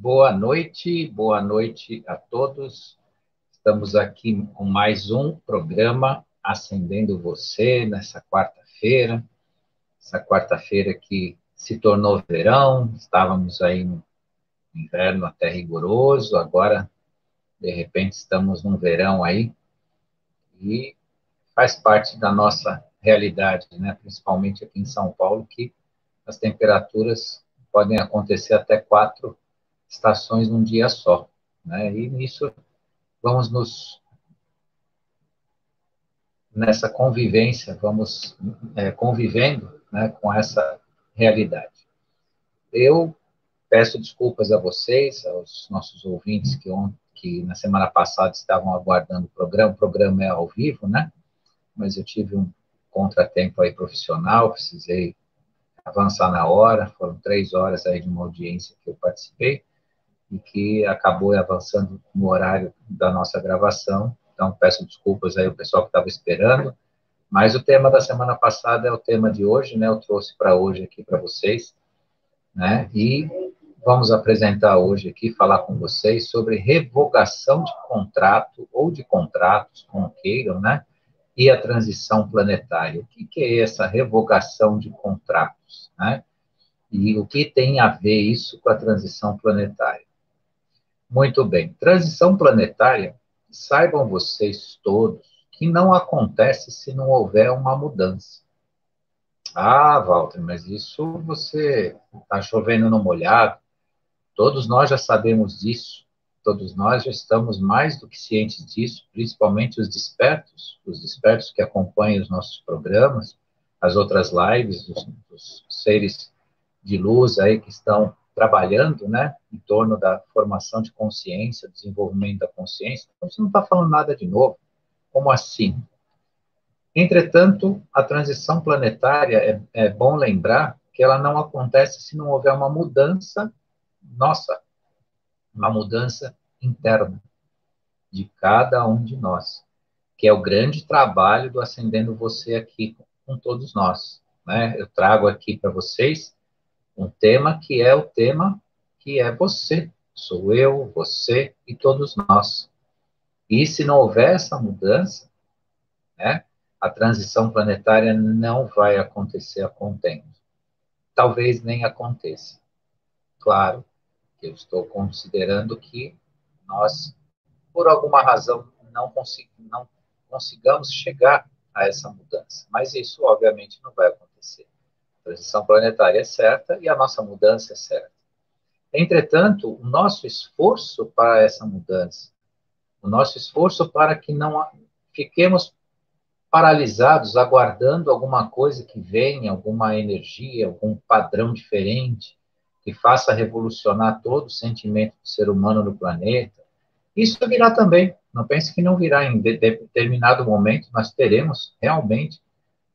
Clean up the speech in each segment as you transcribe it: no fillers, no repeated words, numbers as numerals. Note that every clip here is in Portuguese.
Boa noite a todos. Estamos aqui com mais um programa Acendendo Você nessa quarta-feira. Essa quarta-feira que se tornou verão, estávamos aí no inverno até rigoroso, agora, de repente, estamos num verão aí e faz parte da nossa realidade, né? Principalmente aqui em São Paulo, que as temperaturas podem acontecer até 4 estações num dia só, né? E nisso vamos nessa convivência, vamos convivendo, né, com essa realidade. Eu peço desculpas a vocês, aos nossos ouvintes que na semana passada estavam aguardando o programa é ao vivo, né? Mas eu tive um contratempo aí profissional, precisei avançar na hora, foram 3 horas aí de uma audiência que eu participei, e que acabou avançando no horário da nossa gravação. Então, peço desculpas aí ao pessoal que estava esperando, mas o tema da semana passada é o tema de hoje, né? Eu trouxe para hoje aqui para vocês, né? E vamos apresentar hoje aqui, falar com vocês sobre revogação de contrato ou de contratos, como queiram, né? E a transição planetária. O que é essa revogação de contratos, né? E o que tem a ver isso com a transição planetária? Muito bem. Transição planetária, saibam vocês todos que não acontece se não houver uma mudança. Ah, Walter, mas isso você está chovendo no molhado. Todos nós já sabemos disso. Todos nós já estamos mais do que cientes disso, principalmente os despertos que acompanham os nossos programas, as outras lives, os seres de luz aí que estão trabalhando, né, em torno da formação de consciência, desenvolvimento da consciência. Então, você não está falando nada de novo. Como assim? Entretanto, a transição planetária, é bom lembrar que ela não acontece se não houver uma mudança, nossa, uma mudança interna de cada um de nós, que é o grande trabalho do Acendendo Você aqui com todos nós, né? Eu trago aqui para vocês um tema que é o tema que é você, sou eu, você e todos nós. E se não houver essa mudança, né, a transição planetária não vai acontecer a contento. Talvez nem aconteça. Claro que eu estou considerando que nós, por alguma razão, não consigamos chegar a essa mudança. Mas isso, obviamente, não vai acontecer. A transição planetária é certa e a nossa mudança é certa. Entretanto, o nosso esforço para essa mudança, o nosso esforço para que não fiquemos paralisados, aguardando alguma coisa que venha, alguma energia, algum padrão diferente, que faça revolucionar todo o sentimento do ser humano no planeta, isso virá também. Não pense que não virá. Em determinado momento, nós teremos realmente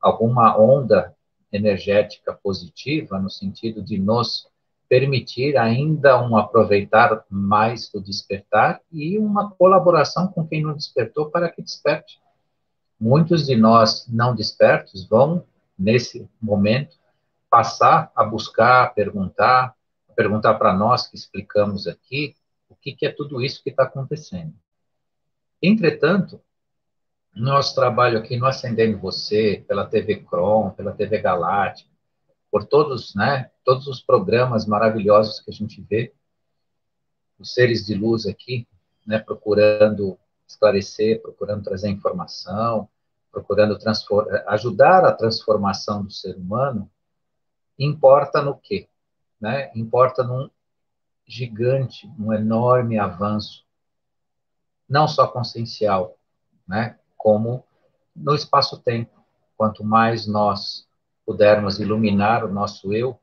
alguma onda energética positiva, no sentido de nos permitir ainda um aproveitar mais do despertar e uma colaboração com quem não despertou para que desperte. Muitos de nós não despertos vão, nesse momento, passar a buscar, a perguntar para nós que explicamos aqui o que é tudo isso que está acontecendo. Entretanto, nosso trabalho aqui no Acendendo Você, pela TV Crom, pela TV Galáctica, por todos, né, todos os programas maravilhosos que a gente vê, os seres de luz aqui, né, procurando esclarecer, procurando trazer informação, procurando ajudar a transformação do ser humano, importa no quê? Né? Importa num gigante, um enorme avanço, não só consciencial, né, como no espaço-tempo. Quanto mais nós pudermos iluminar o nosso eu,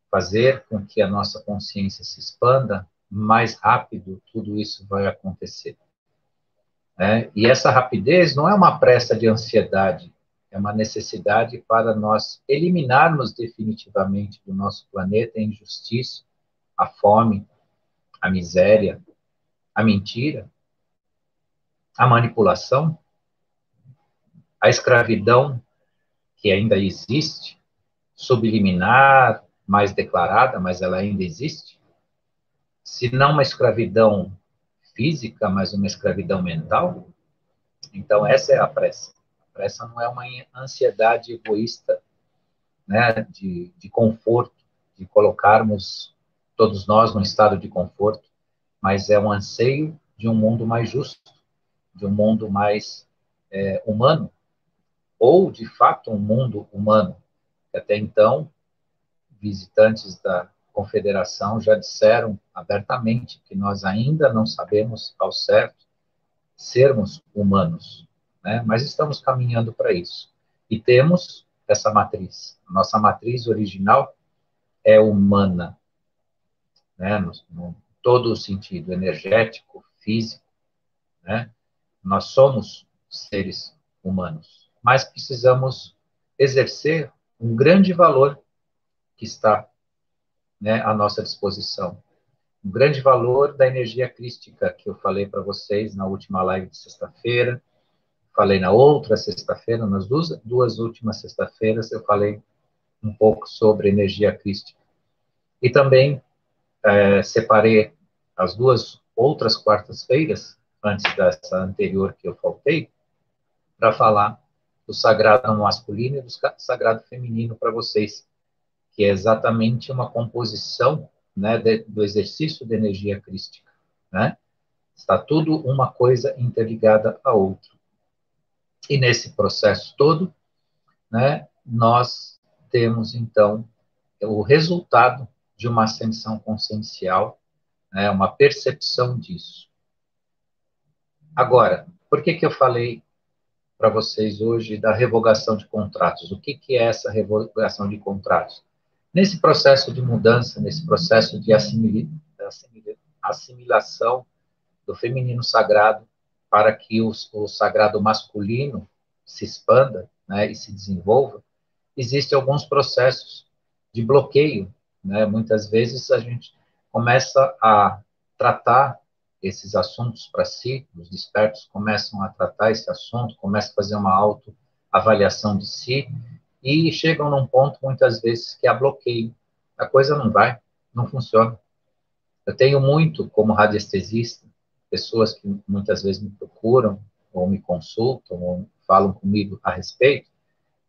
fazer com que a nossa consciência se expanda, mais rápido tudo isso vai acontecer. Né? E essa rapidez não é uma pressa de ansiedade, é uma necessidade para nós eliminarmos definitivamente do nosso planeta a injustiça, a fome, a miséria, a mentira, a manipulação, a escravidão que ainda existe, subliminar, mais declarada, mas ela ainda existe. se não uma escravidão física, mas uma escravidão mental. Então, essa é a pressa. A pressa não é uma ansiedade egoísta, né, de conforto, de colocarmos todos nós num estado de conforto, mas é um anseio de um mundo mais justo, de um mundo mais humano, ou, de fato, um mundo humano. Até então, visitantes da Confederação já disseram abertamente que nós ainda não sabemos ao certo sermos humanos, né? Mas estamos caminhando para isso. E temos essa matriz. Nossa matriz original é humana, né? No todo o sentido energético, físico, né? Nós somos seres humanos, mas precisamos exercer um grande valor que está, né, à nossa disposição. Um grande valor da energia crística que eu falei para vocês na última live de sexta-feira, falei na outra sexta-feira, nas duas últimas sexta-feiras, eu falei um pouco sobre energia crística. E também separei as duas outras quartas-feiras, antes dessa anterior que eu faltei, para falar do sagrado masculino e do sagrado feminino para vocês, que é exatamente uma composição, né, do exercício de energia crística, né? Está tudo uma coisa interligada à outra. E nesse processo todo, né, nós temos, então, o resultado de uma ascensão consciencial, né, uma percepção disso. Agora, por que eu falei para vocês hoje da revogação de contratos? O que é essa revogação de contratos? Nesse processo de mudança, nesse processo de assimilação do feminino sagrado para que o sagrado masculino se expanda, né, e se desenvolva, existem alguns processos de bloqueio, né? Muitas vezes a gente começa a tratar esses assuntos para si, os despertos começam a tratar esse assunto, começam a fazer uma autoavaliação de si e chegam num ponto, muitas vezes, que há bloqueio. A coisa não vai, não funciona. Eu tenho muito, como radiestesista, pessoas que muitas vezes me procuram, ou me consultam, ou falam comigo a respeito,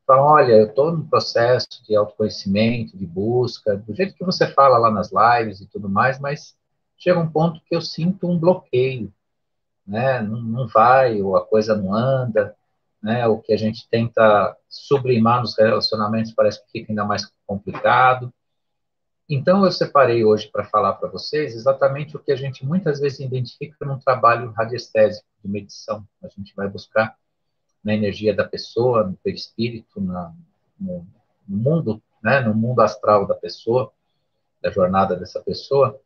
falam, olha, eu estou num processo de autoconhecimento, de busca, do jeito que você fala lá nas lives e tudo mais, mas chega um ponto que eu sinto um bloqueio, né? Não vai, ou a coisa não anda, né? O que a gente tenta sublimar nos relacionamentos parece que fica ainda mais complicado. Então, eu separei hoje para falar para vocês exatamente o que a gente muitas vezes identifica num trabalho radiestésico, de medição. A gente vai buscar na energia da pessoa, no perispírito, no mundo, né, no mundo astral da pessoa, da jornada dessa pessoa,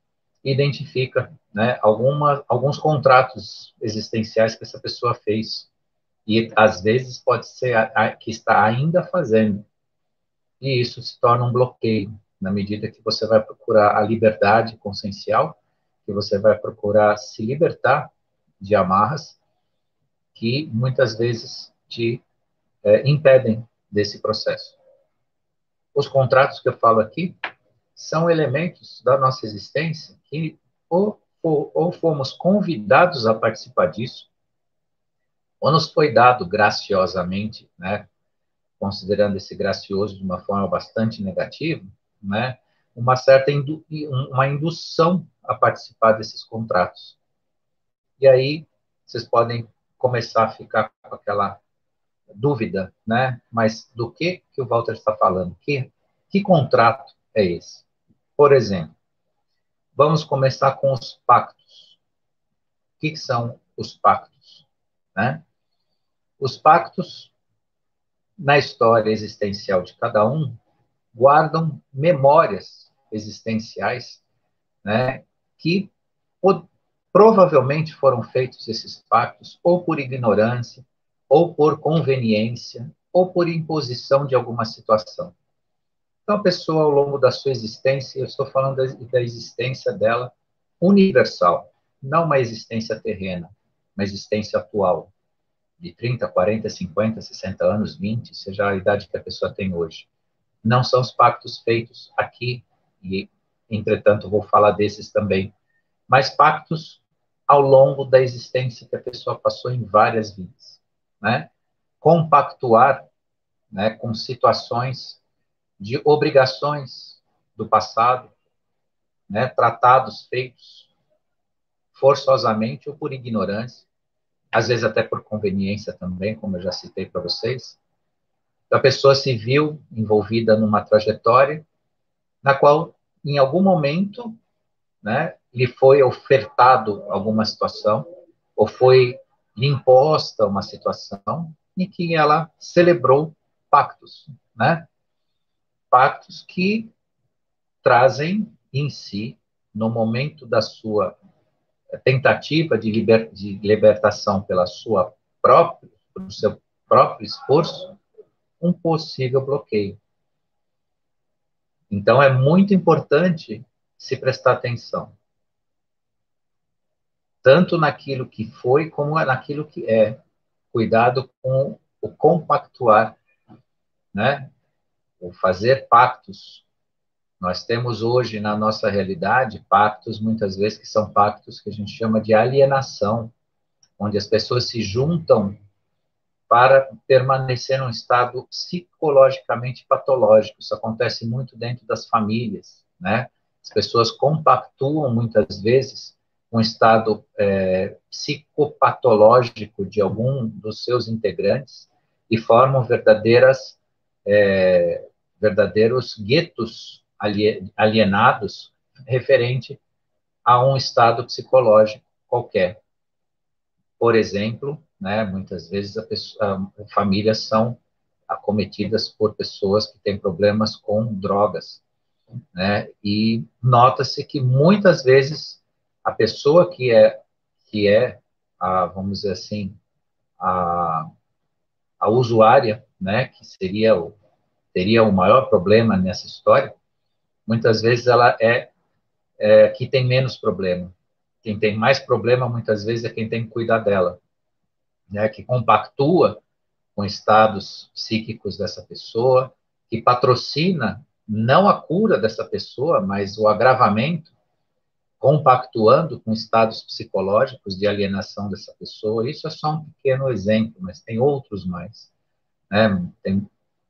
e identifica, né, alguns contratos existenciais que essa pessoa fez. E, às vezes, pode ser que está ainda fazendo. E isso se torna um bloqueio, na medida que você vai procurar a liberdade consciencial, que você vai procurar se libertar de amarras que muitas vezes te impedem desse processo. Os contratos que eu falo aqui são elementos da nossa existência que ou fomos convidados a participar disso, ou nos foi dado graciosamente, né, considerando esse gracioso de uma forma bastante negativa, né, uma certa uma indução a participar desses contratos. E aí vocês podem começar a ficar com aquela dúvida, né? Mas do que o Walter está falando? Que contrato é esse? Por exemplo, vamos começar com os pactos. O que são os pactos, né? Os pactos, na história existencial de cada um, guardam memórias existenciais, né? Que provavelmente foram feitos esses pactos ou por ignorância, ou por conveniência, ou por imposição de alguma situação. Então, a pessoa, ao longo da sua existência, eu estou falando da existência dela universal, não uma existência terrena, uma existência atual, de 30, 40, 50, 60 anos, 20, seja a idade que a pessoa tem hoje. Não são os pactos feitos aqui, e, entretanto, vou falar desses também. mas pactos ao longo da existência que a pessoa passou em várias vidas, né? Compactuar, né, com situações de obrigações do passado, né, tratados feitos forçosamente ou por ignorância, às vezes até por conveniência também, como eu já citei para vocês. A pessoa se viu envolvida numa trajetória na qual, em algum momento, né, lhe foi ofertado alguma situação, ou foi lhe imposta uma situação, em que ela celebrou pactos, né? Pactos que trazem em si, no momento da sua tentativa de libertação pelo seu próprio esforço, um possível bloqueio. Então, é muito importante se prestar atenção, tanto naquilo que foi, como naquilo que é. Cuidado com o compactuar, né? O fazer pactos. Nós temos hoje, na nossa realidade, pactos, muitas vezes, que são pactos que a gente chama de alienação, onde as pessoas se juntam para permanecer num estado psicologicamente patológico. Isso acontece muito dentro das famílias, né? As pessoas compactuam, muitas vezes, um estado psicopatológico de algum dos seus integrantes e formam verdadeiros guetos alienados referente a um estado psicológico qualquer. Por exemplo, né, muitas vezes famílias são acometidas por pessoas que têm problemas com drogas, né, e nota-se que muitas vezes a pessoa que é vamos dizer assim, a, a usuária, né, que teria o maior problema nessa história, muitas vezes ela é que tem menos problema. Quem tem mais problema, muitas vezes, é quem tem que cuidar dela, né, que compactua com estados psíquicos dessa pessoa, que patrocina não a cura dessa pessoa, mas o agravamento, compactuando com estados psicológicos de alienação dessa pessoa. Isso é só um pequeno exemplo, mas tem outros mais, né? Tem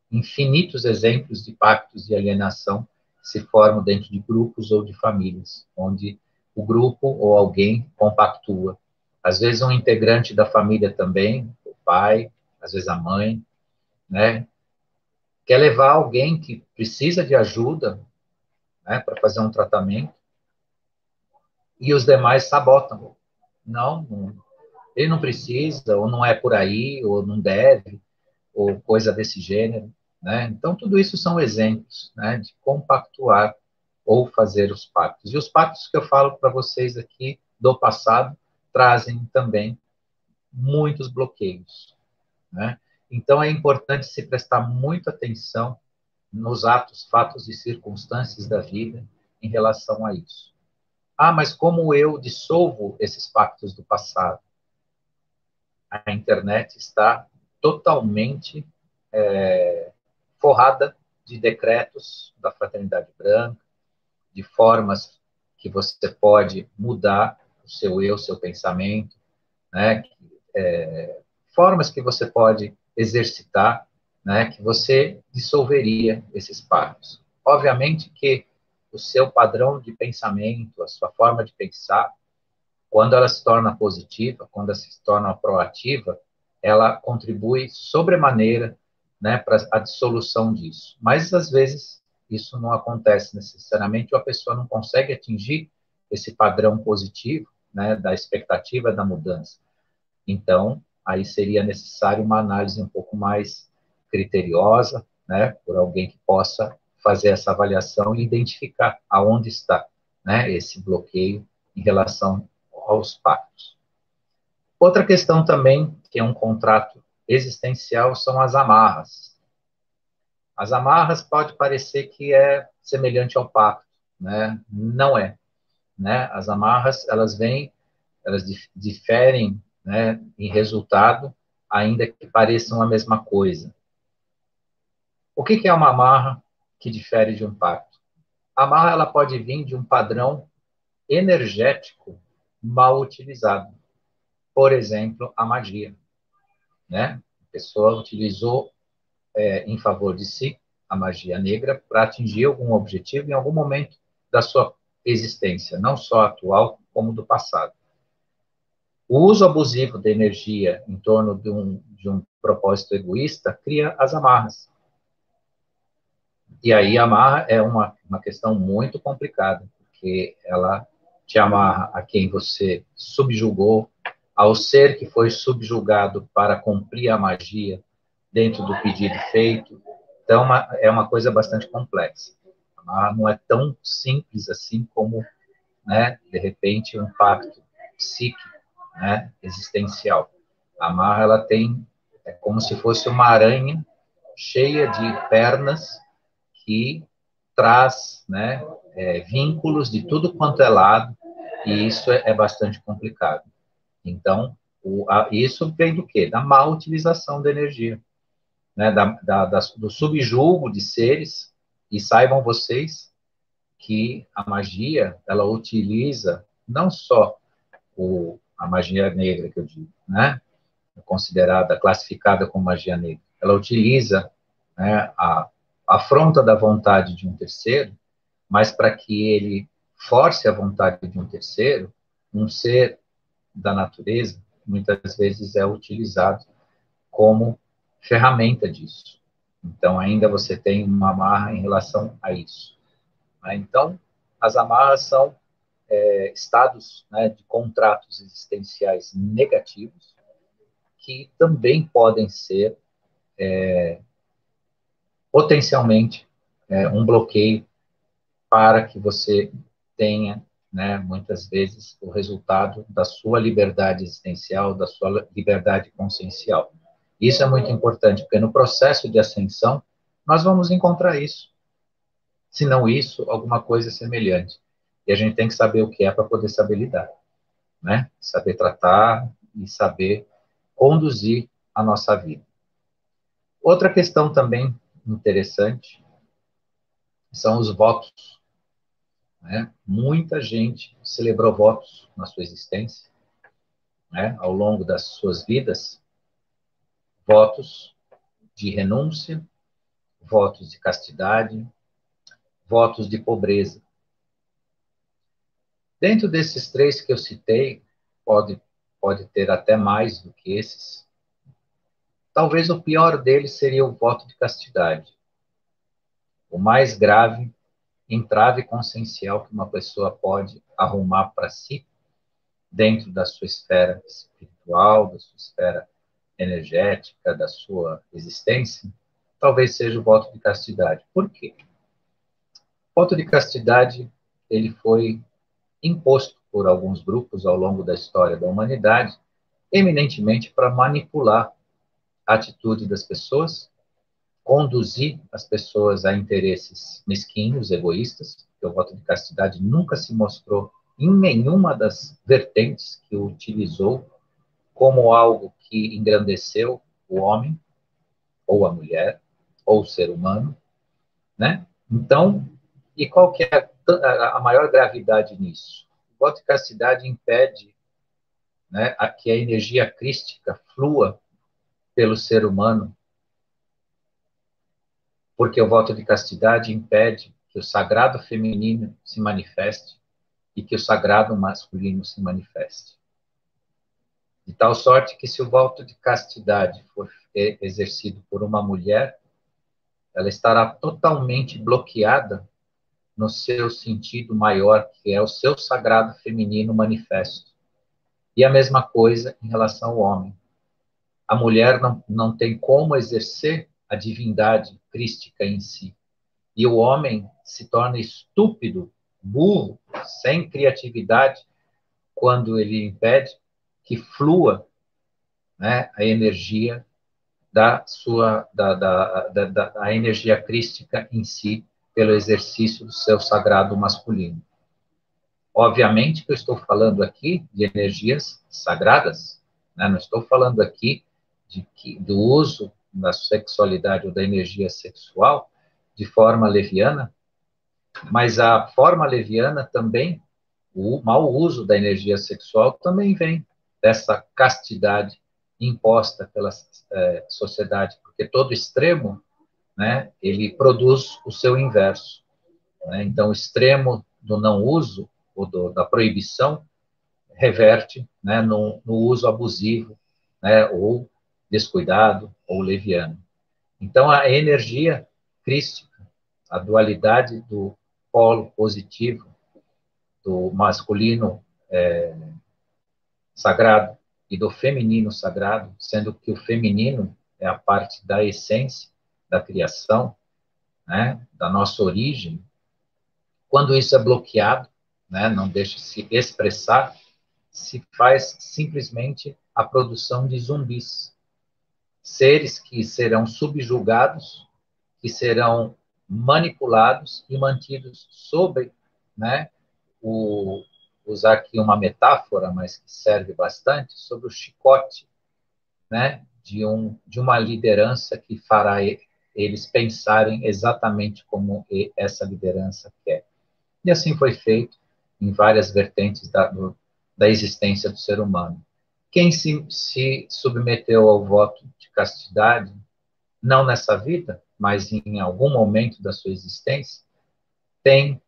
infinitos exemplos de pactos de alienação que se formam dentro de grupos ou de famílias, onde o grupo ou alguém compactua. Às vezes um integrante da família também, o pai, às vezes a mãe, né? Quer levar alguém que precisa de ajuda, né, para fazer um tratamento, e os demais sabotam. Não, ele não precisa, ou não é por aí, ou não deve, ou coisa desse gênero, né? Então, tudo isso são exemplos, né, de compactuar ou fazer os pactos. E os pactos que eu falo para vocês aqui do passado trazem também muitos bloqueios, né? Então, é importante se prestar muita atenção nos atos, fatos e circunstâncias da vida em relação a isso. Ah, mas como eu dissolvo esses pactos do passado? A internet está totalmente forrada de decretos da Fraternidade Branca, de formas que você pode mudar o seu eu, seu pensamento, né? Formas que você pode exercitar, né? Que você dissolveria esses pactos. Obviamente que o seu padrão de pensamento, a sua forma de pensar, quando ela se torna positiva, quando ela se torna proativa, ela contribui sobremaneira, né, para a dissolução disso. Mas, às vezes, isso não acontece necessariamente, ou a pessoa não consegue atingir esse padrão positivo, né, da expectativa da mudança. Então, aí seria necessário uma análise um pouco mais criteriosa, né, por alguém que possa fazer essa avaliação e identificar aonde está, né, esse bloqueio em relação aos pactos. Outra questão também, que é um contrato existencial, são as amarras. As amarras pode parecer que é semelhante ao pacto, né? Não é, né? As amarras, elas diferem, né, em resultado, ainda que pareçam a mesma coisa. O que é uma amarra que difere de um pacto? A amarra, ela pode vir de um padrão energético mal utilizado. Por exemplo, a magia, né? A pessoa utilizou em favor de si a magia negra para atingir algum objetivo em algum momento da sua existência, não só atual, como do passado. O uso abusivo da energia em torno de um propósito egoísta cria as amarras. E aí a amarra é uma questão muito complicada, porque ela te amarra a quem você subjugou, ao ser que foi subjugado para cumprir a magia dentro do pedido feito. Então, é uma coisa bastante complexa. A amarra não é tão simples assim como, né, de repente, um pacto psíquico, né, existencial. A amarra, ela é como se fosse uma aranha cheia de pernas que traz, né, vínculos de tudo quanto é lado, e isso é bastante complicado. Então, isso vem do quê? Da má utilização da energia, né, do subjugo de seres, e saibam vocês que a magia, ela utiliza não só a magia negra, que eu digo, né, considerada, classificada como magia negra, ela utiliza, né, a afronta da vontade de um terceiro, mas para que ele force a vontade de um terceiro, um ser da natureza, muitas vezes é utilizado como ferramenta disso. Então, ainda você tem uma amarra em relação a isso. Né? Então, as amarras são estados, né, de contratos existenciais negativos que também podem ser potencialmente um bloqueio para que você tenha, né, muitas vezes, o resultado da sua liberdade existencial, da sua liberdade consciencial. Isso é muito importante, porque no processo de ascensão, nós vamos encontrar isso. Se não isso, alguma coisa semelhante. E a gente tem que saber o que é para poder saber lidar, né? Saber tratar e saber conduzir a nossa vida. Outra questão também interessante são os votos. Né? Muita gente celebrou votos na sua existência, né? Ao longo das suas vidas, votos de renúncia, votos de castidade, votos de pobreza. Dentro desses três que eu citei, pode ter até mais do que esses. Talvez o pior deles seria o voto de castidade. O mais grave entrave consciencial que uma pessoa pode arrumar para si, dentro da sua esfera espiritual, da sua esfera energética, da sua existência, talvez seja o voto de castidade. Por quê? O voto de castidade, ele foi imposto por alguns grupos ao longo da história da humanidade, eminentemente para manipular a atitude das pessoas, conduzir as pessoas a interesses mesquinhos, egoístas, porque o voto de castidade nunca se mostrou em nenhuma das vertentes que o utilizou como algo que engrandeceu o homem, ou a mulher, ou o ser humano, né? Então, e qual que é a maior gravidade nisso? O voto de castidade impede, né, que a energia crística flua pelo ser humano, porque o voto de castidade impede que o sagrado feminino se manifeste e que o sagrado masculino se manifeste. De tal sorte que, se o voto de castidade for exercido por uma mulher, ela estará totalmente bloqueada no seu sentido maior, que é o seu sagrado feminino manifesto. E a mesma coisa em relação ao homem. A mulher não tem como exercer a divindade crística em si. E o homem se torna estúpido, burro, sem criatividade, quando ele impede que flua, né, a energia a energia crística em si, pelo exercício do seu sagrado masculino. Obviamente que eu estou falando aqui de energias sagradas, né? Não estou falando aqui do uso da sexualidade ou da energia sexual de forma leviana, mas a forma leviana também O mau uso da energia sexual também vem dessa castidade imposta pela sociedade, porque todo extremo, né, ele produz o seu inverso, né? Então, o extremo do não uso, ou da proibição, reverte, né, no uso abusivo, né, ou descuidado, ou leviano. Então, a energia crística, a dualidade do polo positivo, do masculino sagrado e do feminino sagrado, sendo que o feminino é a parte da essência da criação, né, da nossa origem. Quando isso é bloqueado, né, não deixa se expressar, se faz simplesmente a produção de zumbis, seres que serão subjugados, que serão manipulados e mantidos sob, né, usar aqui uma metáfora, mas que serve bastante, sobre o chicote, né, de uma liderança que fará eles pensarem exatamente como essa liderança quer. E assim foi feito em várias vertentes da existência do ser humano. Quem se submeteu ao voto de castidade, não nessa vida, mas em algum momento da sua existência, tem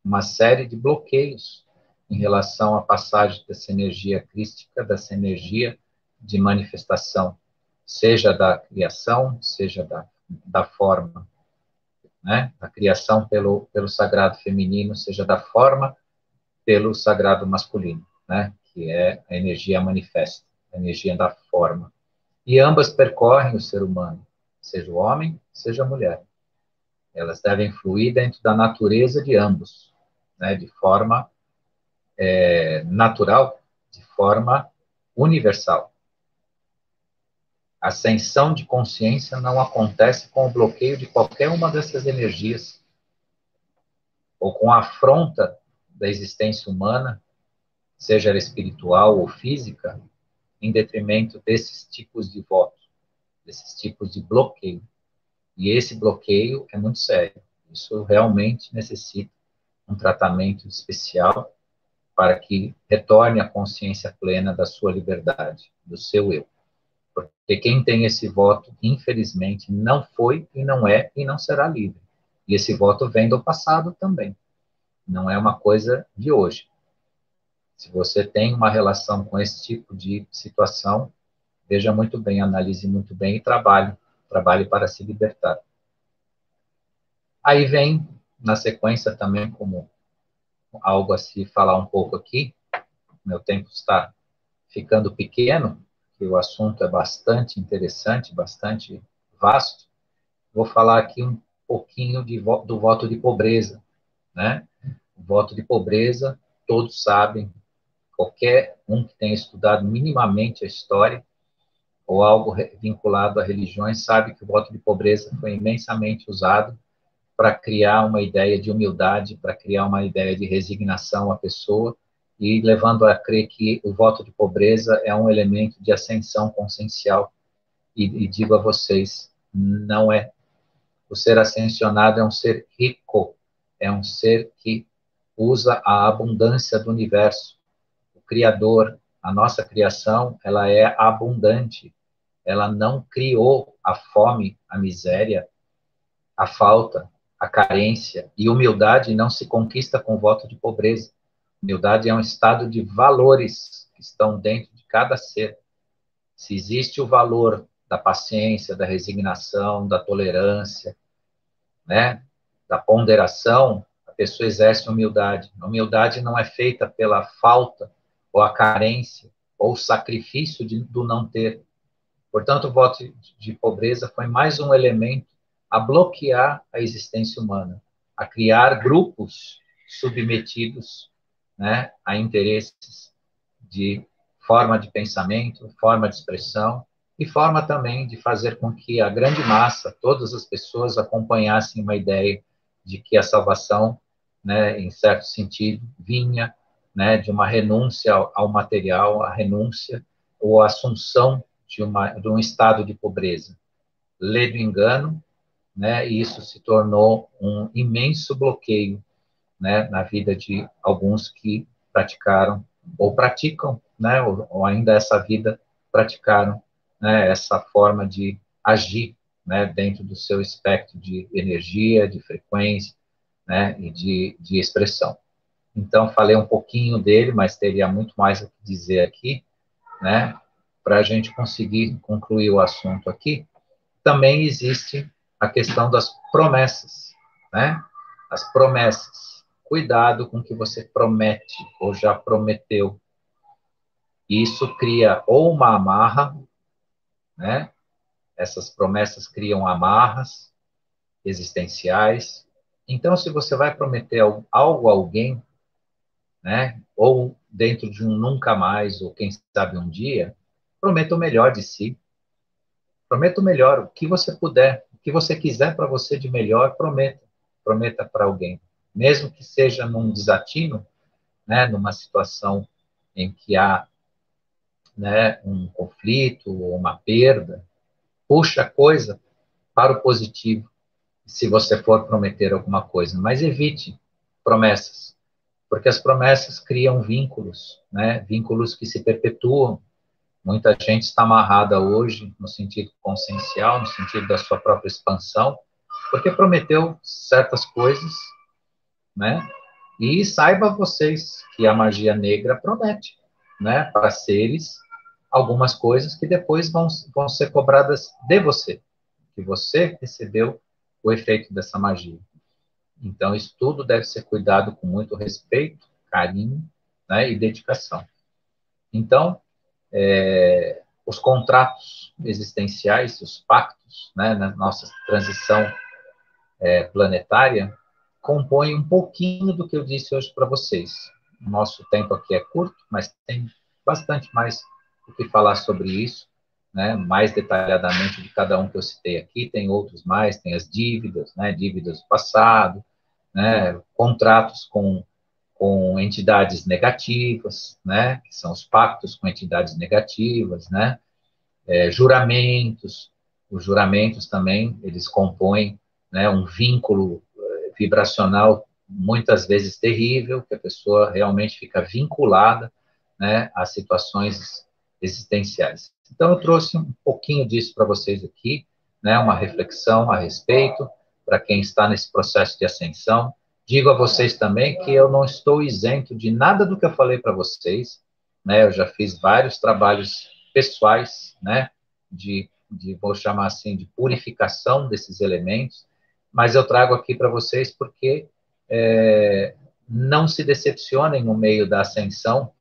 uma série de bloqueios em relação à passagem dessa energia crística, dessa energia de manifestação, seja da criação, seja da forma, né? A criação pelo sagrado feminino, seja da forma pelo sagrado masculino, né? Que é a energia manifesta, a energia da forma. E ambas percorrem o ser humano, seja o homem, seja a mulher. Elas devem fluir dentro da natureza de ambos, né? De forma natural, de forma universal. A ascensão de consciência não acontece com o bloqueio de qualquer uma dessas energias, ou com a afronta da existência humana, seja ela espiritual ou física, em detrimento desses tipos de votos, desses tipos de bloqueio. E esse bloqueio é muito sério. Isso realmente necessita um tratamento especial para que retorne à consciência plena da sua liberdade, do seu eu. Porque quem tem esse voto, infelizmente, não foi e não é e não será livre. E esse voto vem do passado também. Não é uma coisa de hoje. Se você tem uma relação com esse tipo de situação, veja muito bem, analise muito bem e trabalhe para se libertar. Aí vem, na sequência também, como algo a se falar um pouco aqui, meu tempo está ficando pequeno, que o assunto é bastante interessante, bastante vasto, vou falar aqui um pouquinho do voto de pobreza, né? O voto de pobreza, todos sabem, qualquer um que tenha estudado minimamente a história, ou algo vinculado a religiões, sabe que o voto de pobreza foi imensamente usado para criar uma ideia de humildade, para criar uma ideia de resignação à pessoa, e levando a crer que o voto de pobreza é um elemento de ascensão consciencial. E digo a vocês, não é. O ser ascensionado é um ser rico, é um ser que usa a abundância do universo. O Criador, a nossa criação, ela é abundante. Ela não criou a fome, a miséria, a falta, a carência. E humildade não se conquista com voto de pobreza. Humildade é um estado de valores que estão dentro de cada ser. Se existe o valor da paciência, da resignação, da tolerância, né, da ponderação, a pessoa exerce humildade. A humildade não é feita pela falta, ou a carência, ou o sacrifício do não ter. Portanto, o voto de pobreza foi mais um elemento a bloquear a existência humana, a criar grupos submetidos, né, a interesses de forma de pensamento, forma de expressão, e forma também de fazer com que a grande massa, todas as pessoas, acompanhassem uma ideia de que a salvação, né, em certo sentido, vinha, né, de uma renúncia ao material, a renúncia ou a assunção de um estado de pobreza. Lê do engano, né, e isso se tornou um imenso bloqueio né, na vida de alguns que praticaram ou praticam, né, ou ainda essa vida praticaram, né, essa forma de agir, né, dentro do seu espectro de energia, de frequência, né, e de expressão. Então, falei um pouquinho dele, mas teria muito mais a dizer aqui, né, para a gente conseguir concluir o assunto aqui. Também existe a questão das promessas, né? As promessas. Cuidado com o que você promete ou já prometeu. Isso cria ou uma amarra, né? Essas promessas criam amarras existenciais. Então, se você vai prometer algo a alguém, né? Ou dentro de um nunca mais, ou quem sabe um dia, prometa o melhor de si. Prometa o melhor, o que você puder, o que você quiser para você de melhor, prometa. Prometa para alguém. Mesmo que seja num desatino, né, numa situação em que há, né, um conflito ou uma perda, puxa a coisa para o positivo, se você for prometer alguma coisa, mas evite promessas, porque as promessas criam vínculos, né, vínculos que se perpetuam. Muita gente está amarrada hoje no sentido consciencial, no sentido da sua própria expansão, porque prometeu certas coisas, né? E saiba vocês que a magia negra promete, né, para seres algumas coisas que depois vão ser cobradas de você, que você recebeu o efeito dessa magia. Então, isso tudo deve ser cuidado com muito respeito, carinho, né, e dedicação. Então, os contratos existenciais, os pactos, né, na nossa transição planetária, compõem um pouquinho do que eu disse hoje para vocês. O nosso tempo aqui é curto, mas tem bastante mais o que falar sobre isso, né, mais detalhadamente de cada um que eu citei aqui. Tem outros mais, tem as dívidas, né, dívidas do passado, né, contratos com entidades negativas, né, que são os pactos com entidades negativas, né, juramentos. Os juramentos também, eles compõem, né, um vínculo vibracional muitas vezes terrível, que a pessoa realmente fica vinculada, né, a situações existenciais. Então, eu trouxe um pouquinho disso para vocês aqui, né, uma reflexão a respeito, para quem está nesse processo de ascensão. Digo a vocês também que eu não estou isento de nada do que eu falei para vocês, né, eu já fiz vários trabalhos pessoais, né, vou chamar assim, de purificação desses elementos, mas eu trago aqui para vocês porque não se decepcionem no meio da ascensão,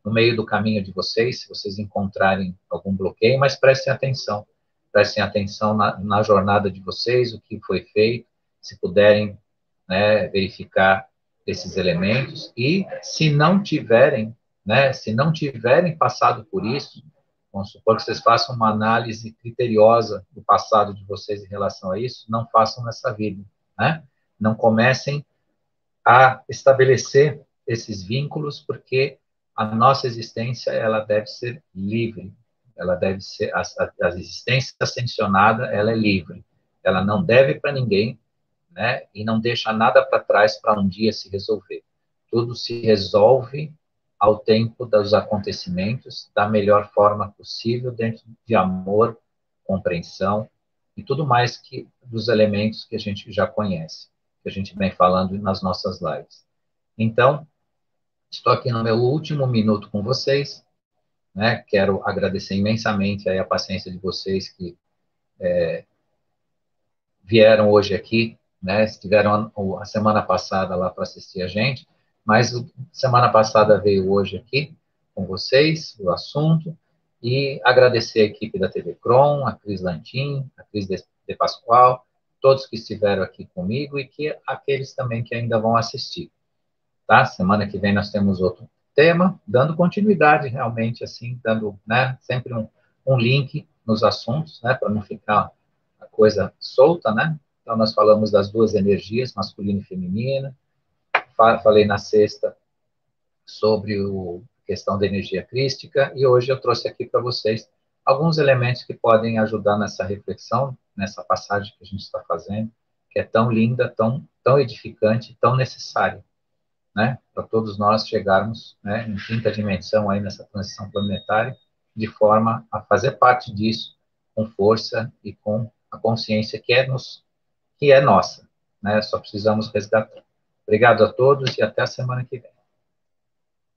no meio do caminho de vocês, se vocês encontrarem algum bloqueio, mas prestem atenção na jornada de vocês, o que foi feito, se puderem, né, verificar esses elementos, e se não tiverem, né, se não tiverem passado por isso, vamos supor que vocês façam uma análise criteriosa do passado de vocês em relação a isso, não façam nessa vida, né? Não comecem a estabelecer esses vínculos, porque a nossa existência, ela deve ser livre, ela deve ser, a existência ascensionada, ela é livre, ela não deve para ninguém, né? E não deixa nada para trás para um dia se resolver. Tudo se resolve ao tempo dos acontecimentos da melhor forma possível, dentro de amor, compreensão e tudo mais que dos elementos que a gente já conhece, que a gente vem falando nas nossas lives. Então, estou aqui no meu último minuto com vocês, né? Quero agradecer imensamente aí a paciência de vocês que vieram hoje aqui, né? Estiveram a semana passada lá para assistir a gente, mas semana passada veio hoje aqui com vocês o assunto, e agradecer a equipe da TV Crom, a Cris Lantin, a Cris de Pascoal, todos que estiveram aqui comigo e que aqueles também que ainda vão assistir, tá? Semana que vem nós temos outro tema, dando continuidade realmente, assim, dando, né, sempre um link nos assuntos, né, para não ficar a coisa solta, né? Então, nós falamos das duas energias, masculina e feminina. Falei na sexta sobre a questão da energia crística, e hoje eu trouxe aqui para vocês alguns elementos que podem ajudar nessa reflexão, nessa passagem que a gente está fazendo, que é tão linda, tão edificante, tão necessária, né, para todos nós chegarmos, né, em quinta dimensão aí nessa transição planetária, de forma a fazer parte disso com força e com a consciência que é nossa, né? Só precisamos resgatar. Obrigado a todos e até a semana que vem.